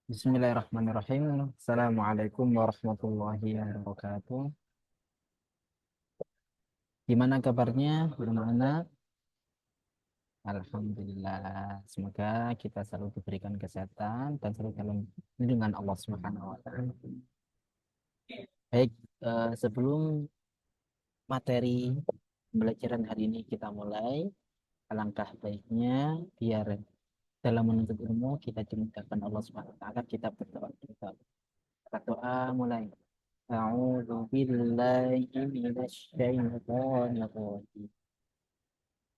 Bismillahirrahmanirrahim. Assalamualaikum warahmatullahi wabarakatuh. Gimana kabarnya, anak-anak? Alhamdulillah. Semoga kita selalu diberikan kesehatan dan selalu dalam lindungan Allah Subhanahu wa taala. Baik, sebelum materi pembelajaran hari ini kita mulai, alangkah baiknya biar dalam menuntut ilmu kita dimudahkan Allah Subhanahu wa taala. Kita berdoa. Kita berdoa mulai. أعوذ بالله من الشيطان الرجيم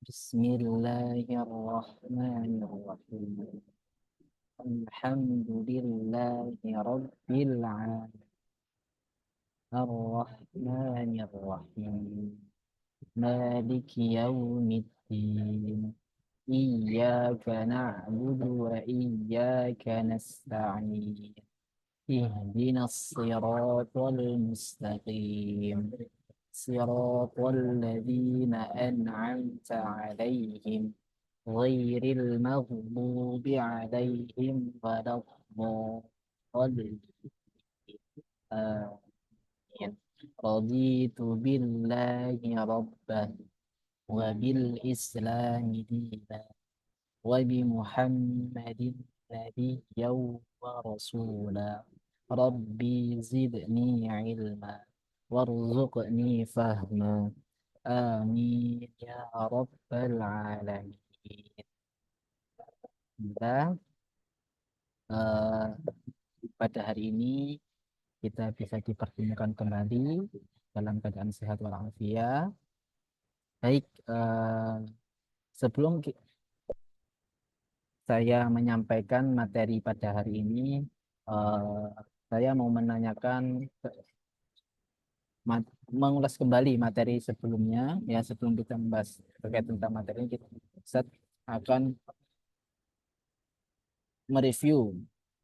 بسم الله الرحمن الرحيم الحمد لله رب العالمين الرحمن الرحيم مالك يوم الدين إياك نعبد وإياك نستعين اهدنا الصراط المستقيم صراط الذين أنعمت عليهم غير المغضوب عليهم ولا الضالين آمين رضيت بالله ربا وبالإسلام دينا وبمحمد نبيا ورسولا ربي زدني علما وارزقني فهما آمين يا رب العالمين. Dan pada hari ini kita bisa dipertemukan kembali dalam keadaan sehat walafiat. Baik, sebelum saya menyampaikan materi pada hari ini, eh, saya mau menanyakan, mengulas kembali materi sebelumnya. Ya, sebelum kita membahas terkait tentang materi ini, kita Ustaz akan mereview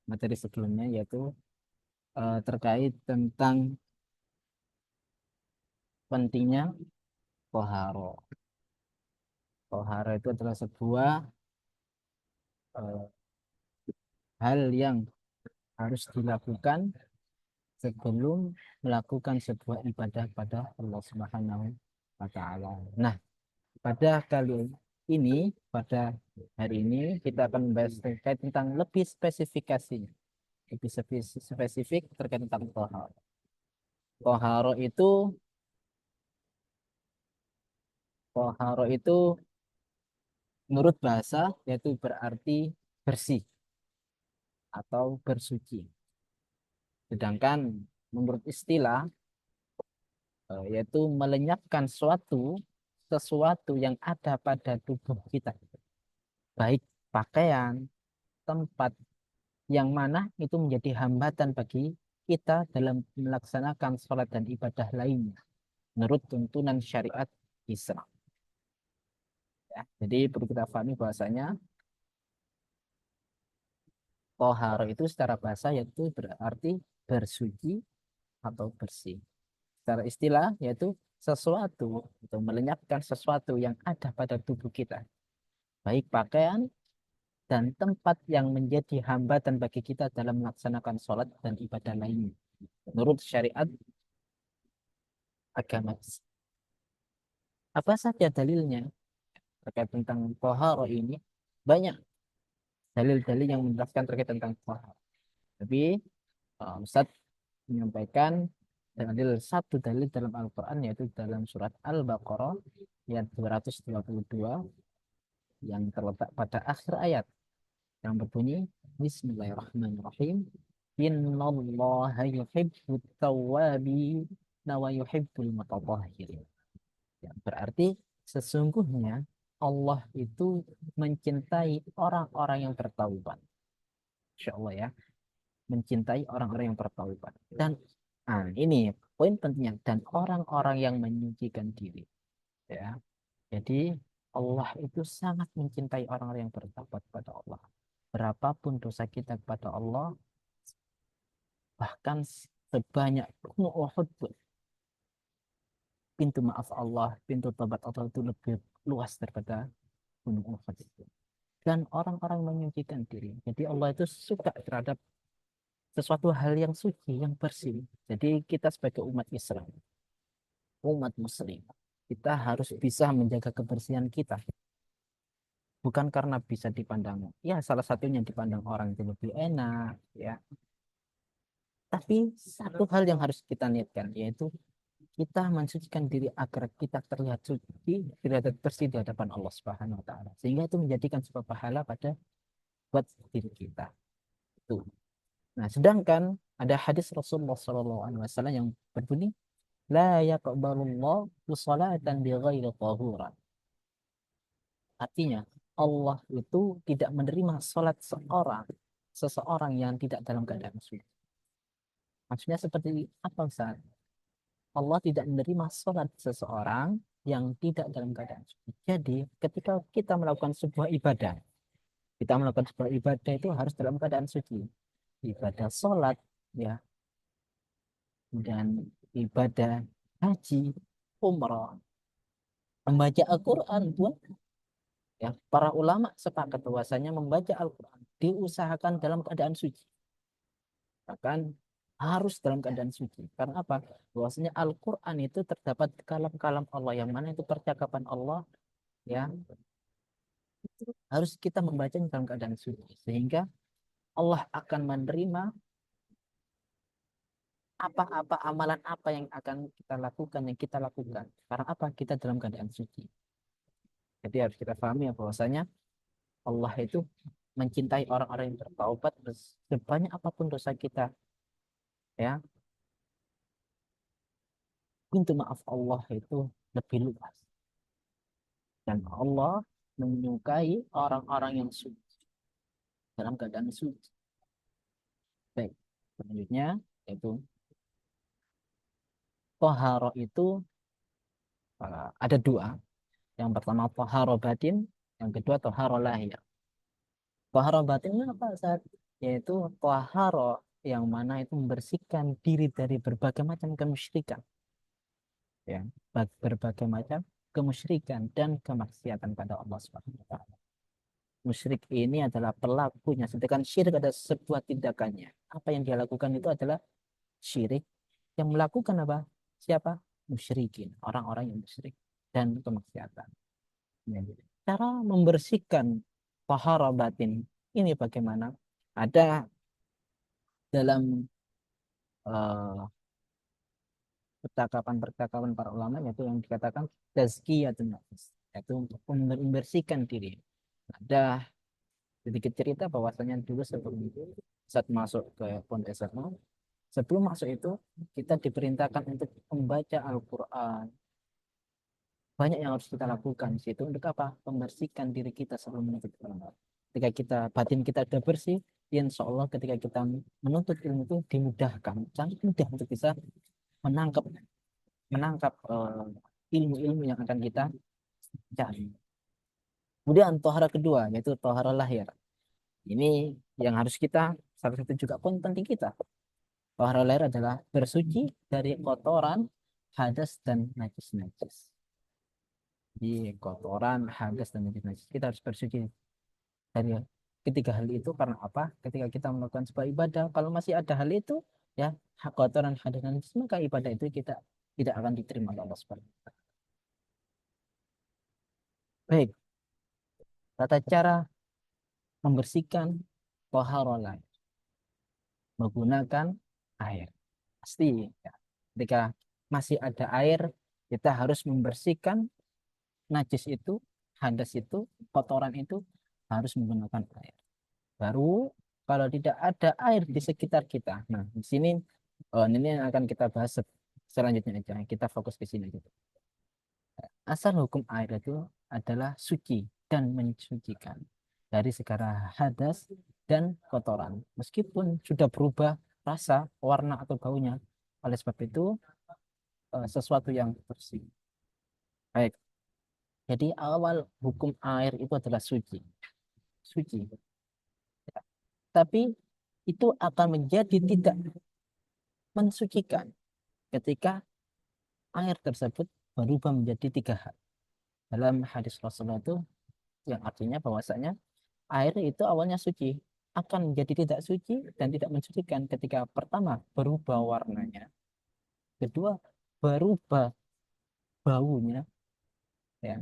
materi sebelumnya, yaitu terkait tentang pentingnya toharo. Toharo itu adalah sebuah eh, hal yang harus dilakukan sebelum melakukan sebuah ibadah pada Allah Subhanahu wa taala. Nah, pada kali ini, pada hari ini kita akan membahas terkait tentang lebih spesifikasinya, lebih spesifik terkait tentang toharo. Toharo itu menurut bahasa yaitu berarti bersih atau bersuci. Sedangkan menurut istilah yaitu melenyapkan sesuatu yang ada pada tubuh kita, baik pakaian, tempat, yang mana itu menjadi hambatan bagi kita dalam melaksanakan sholat dan ibadah lainnya menurut tuntunan syariat Islam. Ya. Jadi perlu kita pahami bahwasanya toharo itu secara bahasa yaitu berarti bersuci atau bersih. Secara istilah yaitu sesuatu atau melenyapkan sesuatu yang ada pada tubuh kita, baik pakaian dan tempat yang menjadi hambatan bagi kita dalam melaksanakan sholat dan ibadah lainnya menurut syariat agama. Apa saja dalilnya terkait tentang toharo ini? Banyak dalil-dalil yang menjelaskan terkait tentang toharo. Tapi Ustaz menyampaikan satu dalil dalam Al-Quran, yaitu dalam surat Al-Baqarah ayat 222 yang terletak pada akhir ayat yang berbunyi Bismillahirrahmanirrahim. Innallaha yuhibbut tawwabin wa yuhibbul mutatahhirin. Ya, berarti sesungguhnya Allah itu mencintai orang-orang yang bertaubat. Insya Allah ya, mencintai orang-orang yang bertaubat. Dan ini poin pentingnya, dan orang-orang yang menyucikan diri. Ya, jadi Allah itu sangat mencintai orang-orang yang bertaubat pada Allah. Berapapun dosa kita kepada Allah, bahkan sebanyak gunung Uhud pun, pintu maaf Allah, pintu tobat Allah itu lebih luas daripada gunung Uhud itu. Dan orang-orang menyucikan diri. Jadi Allah itu suka terhadap sesuatu hal yang suci, yang bersih. Jadi kita sebagai umat Islam, umat Muslim, kita harus bisa menjaga kebersihan kita. Bukan karena bisa dipandang, ya salah satunya dipandang orang itu lebih enak, ya. Tapi satu hal yang harus kita niatkan, yaitu kita mensucikan diri agar kita terlihat suci, terlihat bersih di hadapan Allah Subhanahu wa taala. Sehingga itu menjadikan sebuah pahala pada buat diri kita. Itu. Nah, sedangkan ada hadis Rasulullah SAW yang berbunyi, la yaqbalullahu salatan bighairi tahuran. Artinya, Allah itu tidak menerima salat seseorang yang tidak dalam keadaan suci. Maksudnya seperti apa, Ustaz? Allah tidak menerima salat seseorang yang tidak dalam keadaan suci. Jadi, ketika kita melakukan sebuah ibadah, itu harus dalam keadaan suci. Ibadah salat, ya, dan ibadah haji, umrah, membaca Al-Quran pun, ya, para ulama sepakat bahwasanya membaca Al-Quran diusahakan dalam keadaan suci. Bahkan harus dalam keadaan suci. Karena apa? Bahwasanya Al-Quran itu terdapat kalam-kalam Allah, yang mana itu percakapan Allah, ya, harus kita membacanya dalam keadaan suci. Sehingga Allah akan menerima apa-apa amalan apa yang akan kita lakukan, yang kita lakukan. Karena apa? Kita dalam keadaan suci. Jadi harus kita pahami ya bahwasanya Allah itu mencintai orang-orang yang bertaubat sebanyak apapun dosa kita, ya. Pintu maaf Allah itu lebih luas, dan Allah menyukai orang-orang yang suci dalam keadaan suci. Baik, selanjutnya yaitu toharo itu ada dua. Yang pertama toharo batin, yang kedua toharo lahir. Toharo batin itu apa, saat? Yaitu toharo yang mana itu membersihkan diri dari berbagai macam kemusyrikan, ya, berbagai macam kemusyrikan dan kemaksiatan pada Allah Subhanahu wa taala. Musyrik ini adalah pelakunya, sedangkan syirik adalah sebuah tindakannya. Apa yang dia lakukan itu adalah syirik. Yang melakukan apa? Siapa? Musyrikin, orang-orang yang musyrik dan kemaksiatan. Ya. Cara membersihkan tahara batin ini bagaimana? Ada dalam uh, percakapan-percakapan para ulama, yaitu yang dikatakan tazkiyatun nafs, yaitu untuk membersihkan diri. Ada sedikit cerita bahwasanya dulu sebelum itu, saat masuk ke pondok SMA, sebelum masuk itu kita diperintahkan untuk membaca Al-Quran. Banyak yang harus kita lakukan di situ untuk apa? Membersihkan diri kita sebelum menuntut ilmu. Ketika kita batin kita sudah bersih, insya Allah ketika kita menuntut ilmu itu dimudahkan, sangat mudah untuk bisa menangkap menangkap ilmu-ilmu yang akan kita cari. Kemudian tohara kedua yaitu tohara lahir. Ini yang harus kita, salah satu juga poin penting kita. Tohara lahir adalah bersuci dari kotoran, hadas dan najis-najis. Di kotoran, hadas dan najis-najis kita harus bersuci dari ketiga hal itu. Karena apa? Ketika kita melakukan sebuah ibadah, kalau masih ada hal itu, ya, kotoran, hadas dan najis, maka ibadah itu kita tidak akan diterima oleh Allah Subhanahu wa taala. Baik, tata cara membersihkan tohara lahir menggunakan air. Pasti, ya. Ketika masih ada air, kita harus membersihkan najis itu, hadas itu, kotoran itu, harus menggunakan air. Baru kalau tidak ada air di sekitar kita. Nah, di sini ini yang akan kita bahas selanjutnya aja. Kita fokus ke sini aja. Asal hukum air itu adalah suci dan mensucikan dari segala hadas dan kotoran. Meskipun sudah berubah rasa, warna atau baunya. Oleh sebab itu sesuatu yang bersih. Baik. Jadi awal hukum air itu adalah suci. Suci. Tapi itu akan menjadi tidak mensucikan ketika air tersebut berubah menjadi tiga hal. Dalam hadis Rasulullah itu yang artinya bahwasanya air itu awalnya suci, akan menjadi tidak suci dan tidak mensucikan ketika pertama berubah warnanya, kedua berubah baunya, ya,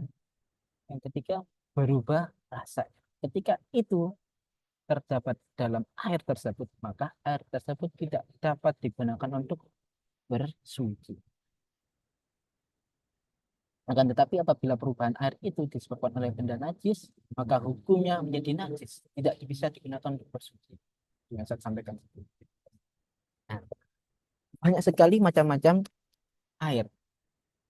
yang ketiga berubah rasa. Ketika itu terdapat dalam air tersebut, maka air tersebut tidak dapat digunakan untuk bersuci. Akan tetapi apabila perubahan air itu disebabkan oleh benda najis, maka hukumnya menjadi najis, tidak bisa digunakan untuk bersuci. Yang saya sampaikan. Nah, banyak sekali macam-macam air.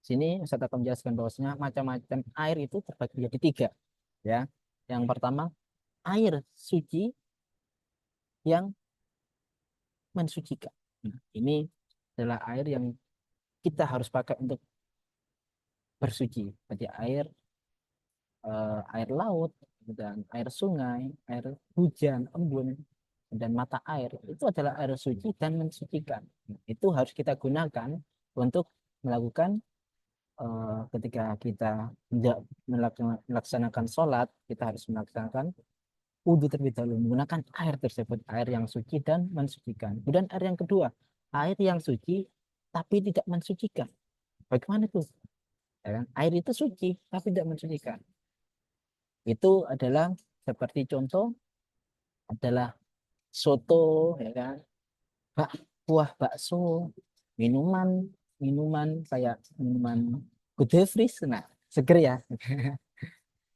Sini saya akan menjelaskan bahwasanya macam-macam air itu terbagi menjadi tiga. Ya, yang pertama air suci yang mensucikan. Nah, ini adalah air yang kita harus pakai untuk bersuci. Seperti air laut, dan air sungai, air hujan, embun, dan mata air. Itu adalah air suci dan mensucikan. Nah, itu harus kita gunakan untuk melakukan ketika kita tidak melaksanakan sholat, kita harus melaksanakan wudhu terlebih dahulu menggunakan air tersebut, air yang suci dan mensucikan. Kemudian air yang kedua, air yang suci tapi tidak mensucikan. Bagaimana itu? Ya kan? Air itu suci tapi tidak mensucikan. Itu adalah seperti contoh adalah soto, ya kan? Buah bakso, minuman, minuman kayak minuman Good Freeze, nah seger ya.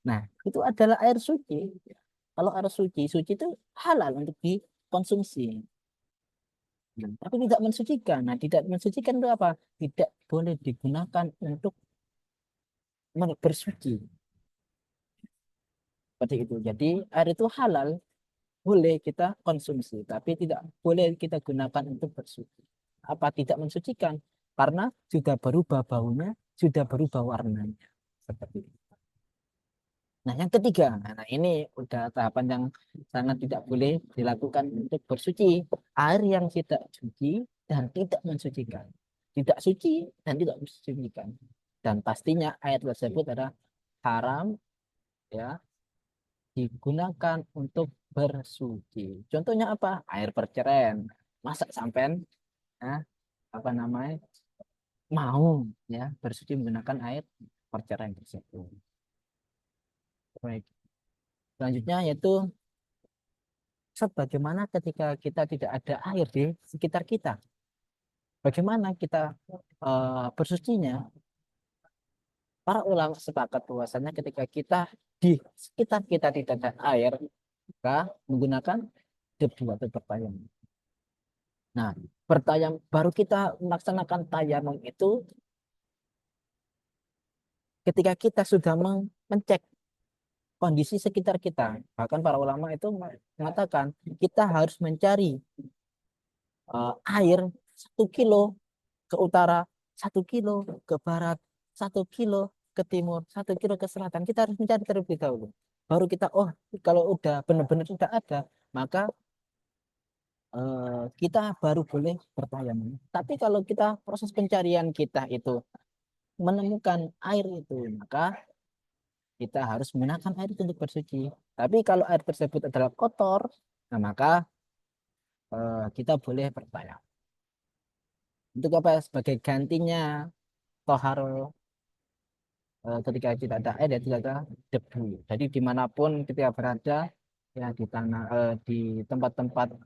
Nah, itu adalah air suci. Kalau air suci, suci itu halal untuk dikonsumsi. Nah, tapi tidak mensucikan. Nah, tidak mensucikan itu apa? Tidak boleh digunakan untuk bersuci. Seperti itu. Jadi air itu halal, boleh kita konsumsi, tapi tidak boleh kita gunakan untuk bersuci. Apa tidak mensucikan? Karena sudah berubah baunya, sudah berubah warnanya. Seperti itu. Nah, yang ketiga, nah ini udah tahapan yang sangat tidak boleh dilakukan untuk bersuci. Air yang tidak suci dan tidak mensucikan. Tidak suci dan tidak mensucikan. Dan pastinya air tersebut adalah haram, ya, digunakan untuk bersuci. Contohnya apa? Air perceraian. Masa sampean, ya, apa namanya, mau ya bersuci menggunakan air perceraian tersebut. Baik. Selanjutnya yaitu bagaimana ketika kita tidak ada air di sekitar kita? Bagaimana kita bersucinya? Para ulama sepakat bahwasanya ketika kita di sekitar kita tidak ada air, maka menggunakan debu atau bertayam. Nah, bertayam baru kita melaksanakan tayamum itu ketika kita sudah mengecek kondisi sekitar kita. Bahkan para ulama itu mengatakan kita harus mencari air 1 kilo ke utara, 1 kilo ke barat, 1 kilo ke timur, 1 kilo ke selatan. Kita harus mencari terlebih dahulu. Baru kita, oh, kalau udah benar-benar sudah ada, maka kita baru boleh bertayamum. Tapi kalau kita proses pencarian kita itu menemukan air itu, maka kita harus menggunakan air itu untuk bersuci. Tapi kalau air tersebut adalah kotor, nah maka kita boleh bertayamum. Untuk apa? Sebagai gantinya toharo, ketika tidak ada air ya tidak ada debu. Jadi dimanapun kita berada, ya di tanah, di tempat-tempat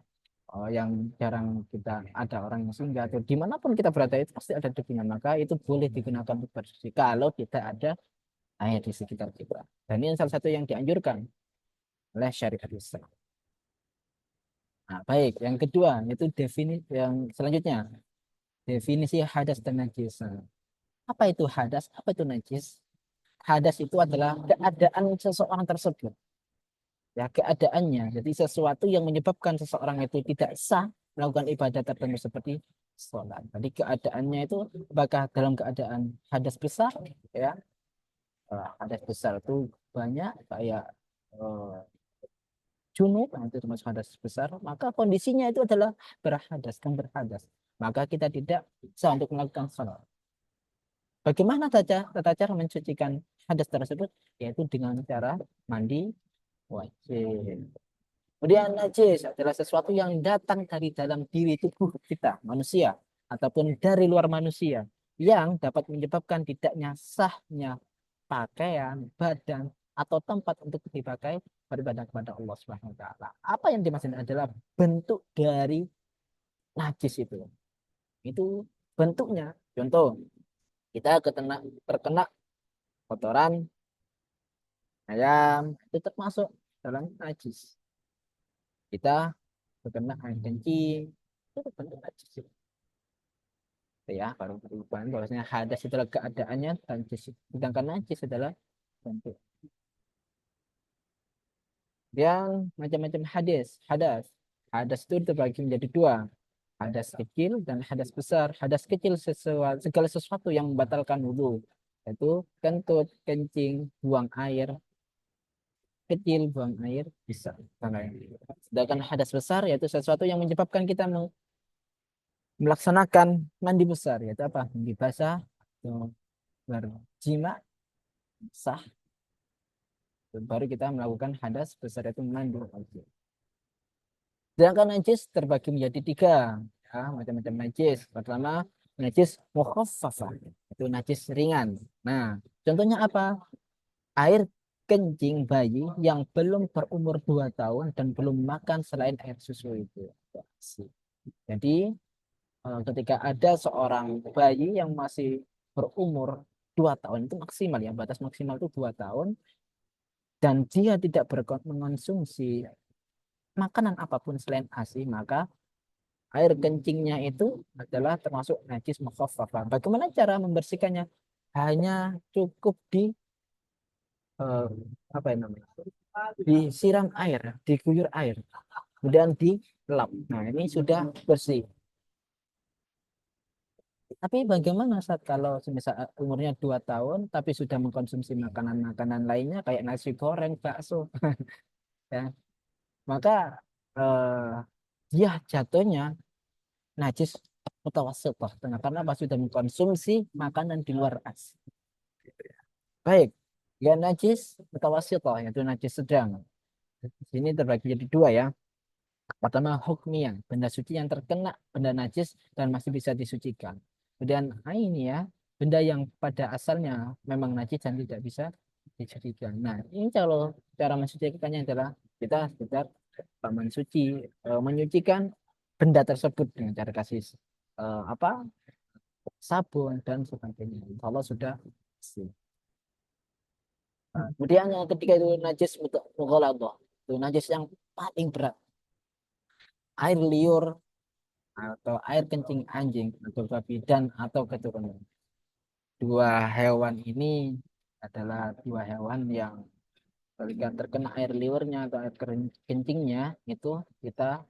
yang jarang kita ada orang yang singgah, atau dimanapun kita berada itu pasti ada debunya, maka itu boleh digunakan untuk bersih kalau tidak ada air di sekitar kita. Dan ini salah satu yang dianjurkan oleh syariat Islam. Nah, baik, yang kedua itu definisi yang selanjutnya, definisi hadas dan najis. Apa itu hadas? Apa itu najis? Hadas itu adalah keadaan seseorang tersebut, ya, keadaannya. Jadi sesuatu yang menyebabkan seseorang itu tidak sah melakukan ibadah tertentu seperti sholat. Jadi keadaannya itu apakah dalam keadaan hadas besar, ya, hadas besar itu banyak kayak eh, junub, nah, itu termasuk hadas besar, maka kondisinya itu adalah berhadas dan berhadas. Maka kita tidak sah untuk melakukan sholat. Bagaimana tata cara mensucikan hadas tersebut? Yaitu dengan cara mandi wajib. Kemudian najis adalah sesuatu yang datang dari dalam diri tubuh kita, manusia, ataupun dari luar manusia, yang dapat menyebabkan tidaknya sahnya pakaian, badan, atau tempat untuk dipakai beribadah kepada Allah Subhanahu wa taala. Apa yang dimaksud adalah bentuk dari najis itu. Itu bentuknya. Contoh, kita terkena kotoran ayam, itu termasuk dalam najis. Kita terkena air kencing, itu bentuk najis. Ya, baru perubahan bahwasanya hadas adalah keadaannya najis. Sedangkan najis adalah bentuk. Dan macam-macam hadis, hadas. Hadas itu terbagi menjadi dua. Hadas kecil dan hadas besar. Hadas kecil segala sesuatu yang membatalkan wudhu. Yaitu kentut, kencing, buang air kecil, buang air besar. Sedangkan hadas besar yaitu sesuatu yang menyebabkan kita melaksanakan mandi besar. Yaitu apa? Mandi basah, atau berjima, sah. Baru kita melakukan hadas besar itu mandi. Sedangkan najis terbagi menjadi tiga, ya, macam-macam najis. Pertama, najis mukhaffafah, itu najis ringan. Nah, contohnya apa? Air kencing bayi yang belum berumur 2 tahun dan belum makan selain air susu itu. Jadi, ketika ada seorang bayi yang masih berumur 2 tahun itu maksimal ya, batas maksimal itu 2 tahun dan dia tidak mengonsumsi makanan apapun selain ASI, maka air kencingnya itu adalah termasuk najis mukhaffafah. Bagaimana cara membersihkannya? Hanya cukup eh, apa yang namanya? Disiram air, diguyur air, kemudian dilap. Nah, ini sudah bersih. Tapi bagaimana saat kalau semisal umurnya 2 tahun tapi sudah mengkonsumsi makanan-makanan lainnya kayak nasi goreng, bakso, ya, maka eh, dia jatuhnya najis mutawassithah karena apa sudah mengkonsumsi makanan di luar as. Baik, ya najis mutawassithah yaitu najis sedang. Di sini terbagi jadi dua ya. Pertama hukmiyah, benda suci yang terkena benda najis dan masih bisa disucikan. Kemudian ainiyah, benda yang pada asalnya memang najis dan tidak bisa disucikan. Nah, ini kalau cara mensucikannya adalah kita sekedar mensuci, menyucikan benda tersebut dengan cara kasih apa sabun dan sebagainya. Kalau sudah bersih. Nah, kemudian yang ketiga itu najis mughaladhah. Itu najis yang paling berat. Air liur atau air kencing anjing atau babi dan atau keturunan. Dua hewan ini adalah dua hewan yang ketika terkena air liurnya atau air kencingnya itu kita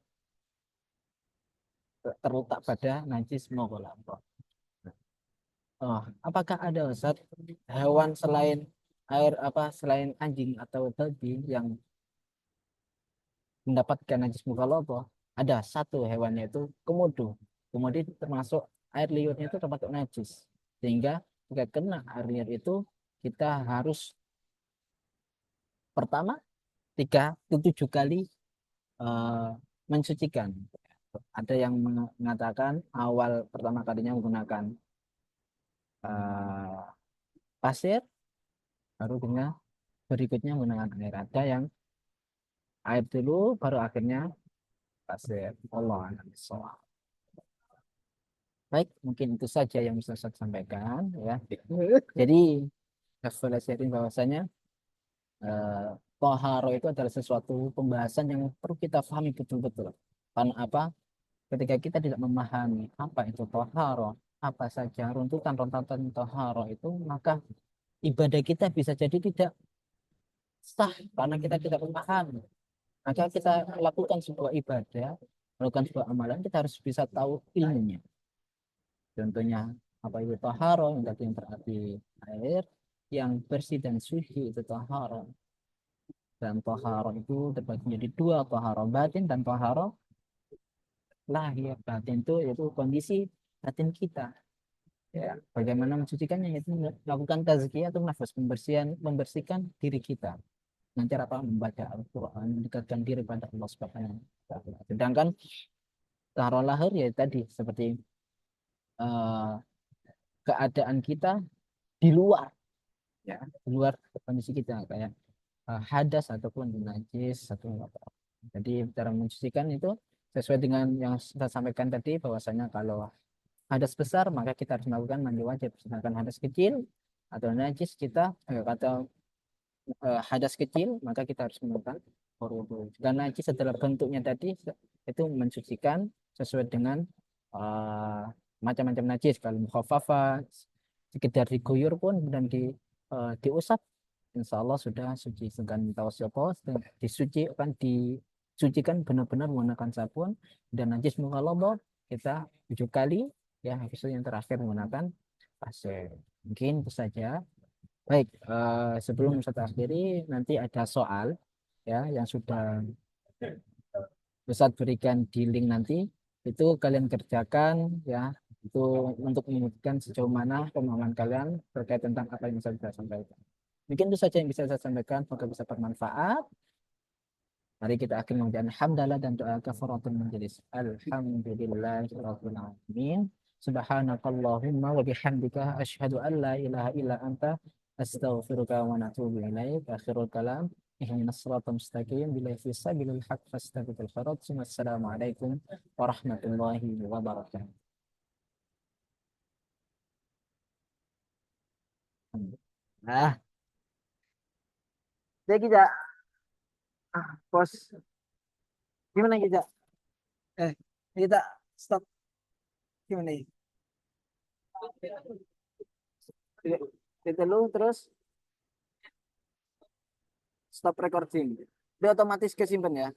terletak pada najis mughaladhah. Oh, apakah ada Ustaz hewan selain air apa selain anjing atau babi yang mendapatkan najis mughaladhah? Ada satu hewan yaitu komodo. Komodo itu termasuk air liurnya itu termasuk najis. Sehingga jika kena air liur itu kita harus pertama 3 ke 7 kali eh, mensucikan. Ada yang mengatakan awal pertama kalinya menggunakan eh, pasir, baru dengan berikutnya menggunakan air. Ada yang air dulu baru akhirnya pasir. Allah a'lam bishawab. Baik, mungkin itu saja yang bisa saya sampaikan ya. Jadi saya sharing bahwasanya eh, toharo itu adalah sesuatu pembahasan yang perlu kita pahami betul-betul. Karena apa? Ketika kita tidak memahami apa itu toharo, apa saja runtutan-runtutan toharo itu, maka ibadah kita bisa jadi tidak sah karena kita tidak memahami. Maka kita lakukan sebuah ibadah, melakukan sebuah amalan, kita harus bisa tahu ilmunya. Contohnya apa itu taharo yang tadi yang berarti air yang bersih dan suci itu taharo. Dan taharo itu terbagi menjadi dua, taharo batin dan taharo lahir. Batin itu yaitu kondisi batin kita. Ya, bagaimana mensucikannya yaitu melakukan tazkiyah atau nafas pembersihan membersihkan diri kita. dengan cara apa? Membaca Al-Quran, mendekatkan diri pada Allah Subhanahu wa Ta'ala. Sedangkan taruh lahir ya tadi seperti eh, keadaan kita di luar, ya, di luar kondisi kita kayak hadas ataupun najis atau apa. Jadi cara mencucikan itu sesuai dengan yang saya sampaikan tadi bahwasanya kalau hadas besar maka kita harus melakukan mandi wajib. Sedangkan hadas kecil atau najis kita atau hadas kecil maka kita harus melakukan wudu. Dan najis adalah bentuknya tadi itu mensucikan sesuai dengan eh, macam-macam najis. Kalau mukhafafah sekedar diguyur pun dan diusap insya Allah sudah suci. Sedangkan tawassopo disuci kan disucikan benar-benar menggunakan sabun dan najis mukhalladhah kita 7 kali ya habis itu yang terakhir menggunakan pasir. Mungkin itu saja. Baik, sebelum saya akhiri nanti ada soal ya yang sudah Ustaz berikan di link nanti itu kalian kerjakan ya itu untuk menunjukkan sejauh mana pemahaman kalian terkait tentang apa yang saya sudah sampaikan. Mungkin itu saja yang bisa saya sampaikan. Semoga bisa bermanfaat. Mari kita akhiri mengucapkan hamdalah dan doa kafaratul majelis. Alhamdulillahirabbil alamin. Subhanakallahumma wa bihamdika asyhadu an la ilaha illa anta astaghfiruka wa atubu ilaik. Akhirul kalam. Ihdinas siratal mustaqim billahi fi sabilil haq fastabiqul khairat. Wassalamualaikum warahmatullahi wabarakatuh. Nah, jadi kita pos gimana kita? Eh, kita stop gimana ya? Kita lu terus stop recording. Dia otomatis kesimpan ya.